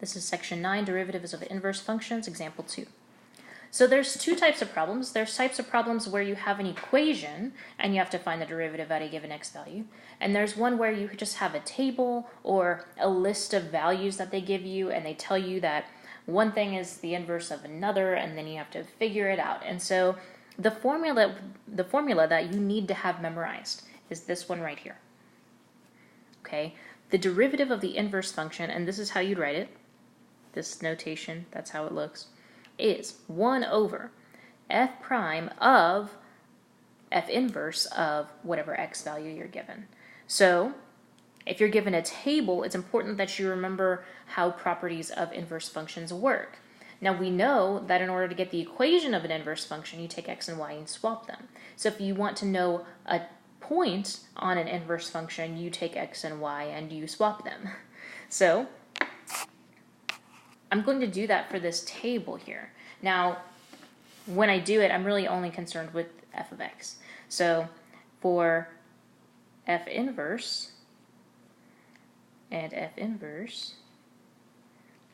This is section 9, derivatives of inverse functions, example 2. So there's two types of problems. There's types of problems where you have an equation and you have to find the derivative at a given x value. And there's one where you just have a table or a list of values that they give you, and they tell you that one thing is the inverse of another, and then you have to figure it out. And so the formula that you need to have memorized is this one right here. Okay, the derivative of the inverse function, and this is how you'd write it, this notation, that's how it looks, is 1 over f prime of f inverse of whatever x value you're given. So if you're given a table, it's important that you remember how properties of inverse functions work. Now we know that in order to get the equation of an inverse function, you take x and y and swap them. So if you want to know a point on an inverse function, you take x and y and you swap them. So I'm going to do that for this table here. Now, when I do it, I'm really only concerned with f of x. So for f inverse and f inverse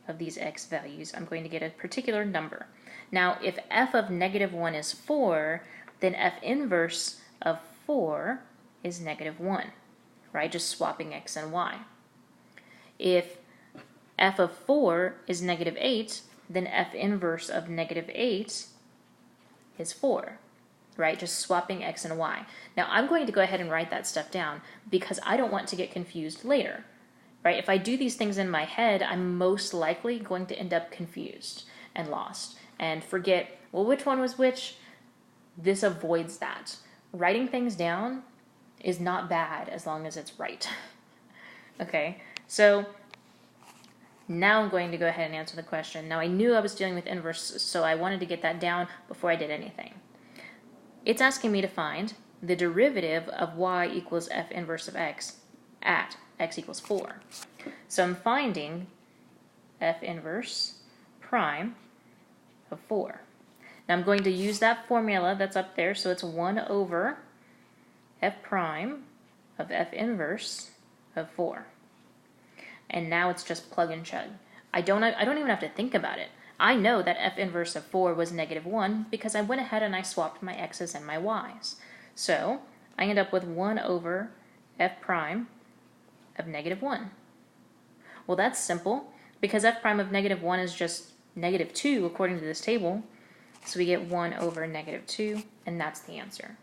of these x values, I'm going to get a particular number. Now, if f of -1 is 4, then f inverse of 4 is -1, right? Just swapping x and y. If f of 4 is -8, then f inverse of -8 is 4, right? Just swapping x and y. Now, I'm going to go ahead and write that stuff down because I don't want to get confused later, right? If I do these things in my head, I'm most likely going to end up confused and lost and forget, well, which one was which? This avoids that. Writing things down is not bad as long as it's right. Okay, so now I'm going to go ahead and answer the question. Now I knew I was dealing with inverse, so I wanted to get that down before I did anything. It's asking me to find the derivative of y equals f inverse of x at x equals 4. So I'm finding f inverse prime of 4. Now I'm going to use that formula that's up there, so it's 1 over f prime of f inverse of 4. And now it's just plug and chug. I don't even have to think about it. I know that f inverse of 4 was -1 because I went ahead and I swapped my x's and my y's. So I end up with 1 over f prime of -1. Well, that's simple because f prime of -1 is just -2 according to this table. So we get 1 over -2, and that's the answer.